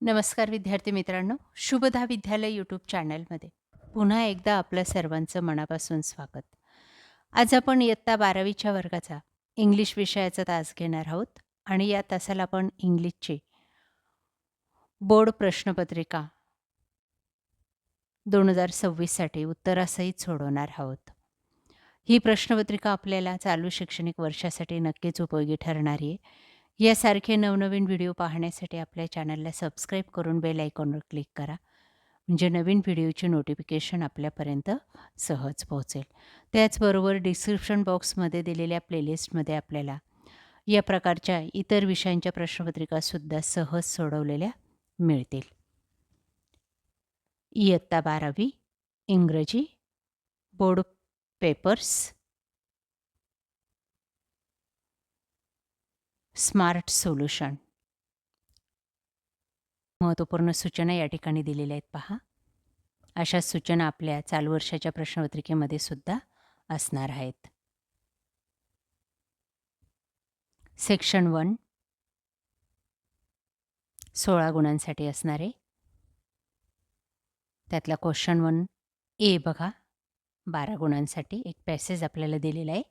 नमस्कार विद्यार्थी मित्रांनो, शुभदा विद्यालय यूट्यूब चॅनलमध्ये पुन्हा एकदा आपलं सर्वांचं मनापासून स्वागत. आज आपण इयत्ता 12वीच्या वर्गाचा इंग्लिश विषयाचा तास घेणार आहोत आणि या तासाला आपण इंग्लिशची बोर्ड प्रश्नपत्रिका 2026साठी उत्तरासहित सोडवणार आहोत. ही प्रश्नपत्रिका आपल्याला चालू शैक्षणिक वर्षासाठी नक्कीच उपयोगी ठरणारी आहे. यासारखे नवनवीन व्हिडिओ पाहण्यासाठी आपल्या चॅनलला सबस्क्राईब करून बेल आयकॉनवर क्लिक करा. म्हणजे नवीन व्हिडिओचे नोटिफिकेशन आपल्यापर्यंत सहज पोहोचेल. त्याचबरोबर डिस्क्रिप्शन बॉक्समध्ये दिलेल्या प्लेलिस्टमध्ये आपल्याला या प्रकारच्या इतर विषयांच्या प्रश्नपत्रिकासुद्धा सहज सोडवलेल्या मिळतील. इयत्ता 12वी इंग्रजी बोर्ड पेपर्स स्मार्ट सोल्युशन. महत्त्वपूर्ण सूचना या ठिकाणी दिलेल्या आहेत पहा. अशा सूचना आपल्या चालू वर्षाच्या प्रश्नपत्रिकेमध्ये सुद्धा असणार आहेत. सेक्शन 1 16 गुणांसाठी असणार आहे. त्यातला क्वेश्चन 1 ए बघा, 12 गुणांसाठी एक पॅसेज आपल्याला दिलेला आहे.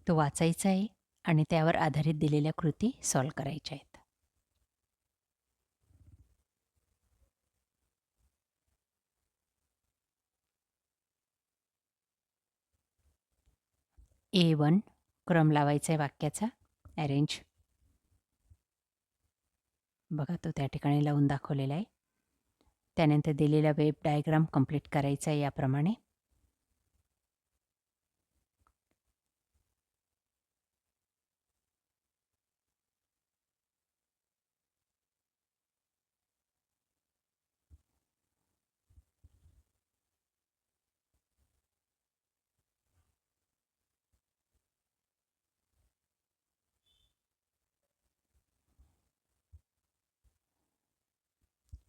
तो वाचायचा आहे आणि त्यावर आधारित दिलेल्या कृती सॉल्व करायच्या आहेत. A1 क्रम लावायचा आहे वाक्याचा. अरेंज बघा, तो त्या ठिकाणी लावून दाखवलेला आहे. त्यानंतर दिलेला वेब डायग्राम कंप्लीट करायचा आहे याप्रमाणे.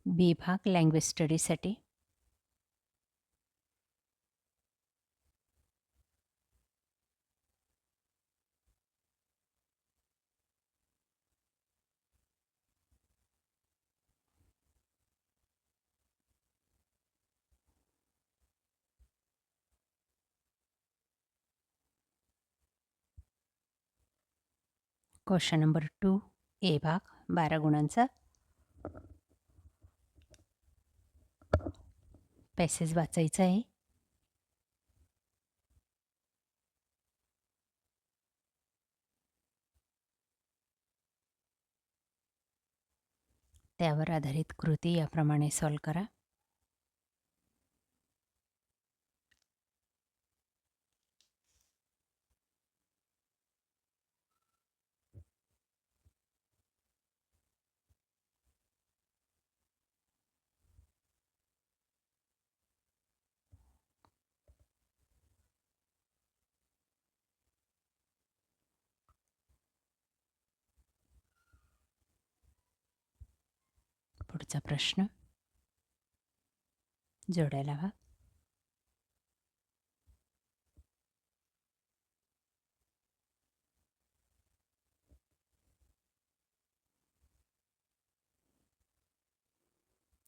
बी भाग लँग्वेज स्टडीसाठी. क्वेश्चन नंबर 2 ए भाग 12 गुणांचा. पॅसेज वाचायचा आहे. त्यावर आधारित कृती याप्रमाणे सॉल्व करा. पुढचा प्रश्न जोड्या लावा.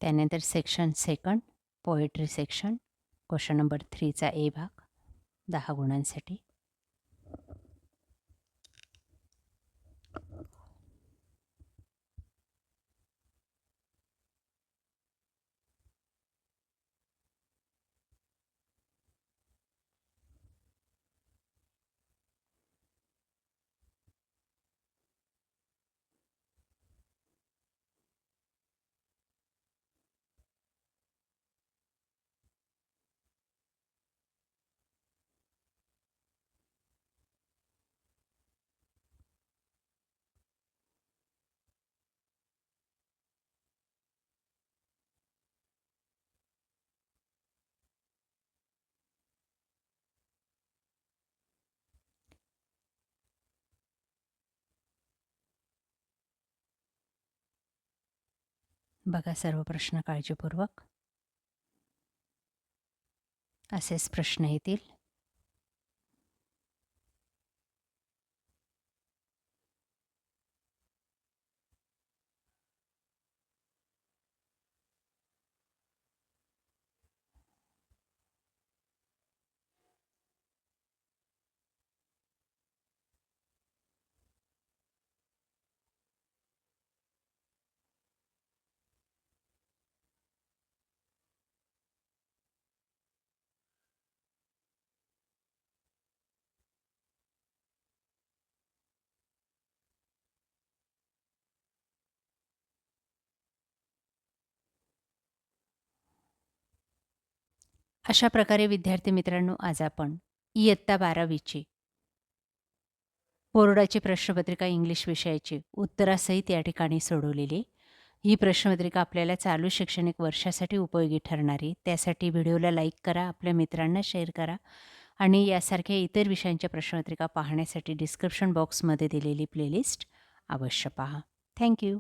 त्यानंतर section 2 poetry section. Question number 3चा ए भाग 10 गुणांसाठी. बघा सर्व प्रश्न काळजीपूर्वक. असेच प्रश्न येतील. अशा प्रकारे विद्यार्थी मित्रांनो, आज आपण इयत्ता 12वीची बोर्डाची प्रश्नपत्रिका इंग्लिश विषयाची उत्तरासहित या ठिकाणी सोडवलेली. ही प्रश्नपत्रिका आपल्याला चालू शैक्षणिक वर्षासाठी उपयोगी ठरणार आहे. त्यासाठी व्हिडिओला लाईक करा, आपल्या मित्रांना शेअर करा आणि यासारख्या इतर विषयांच्या प्रश्नपत्रिका पाहण्यासाठी डिस्क्रिप्शन बॉक्समध्ये दिलेली प्लेलिस्ट अवश्य पहा. Thank you.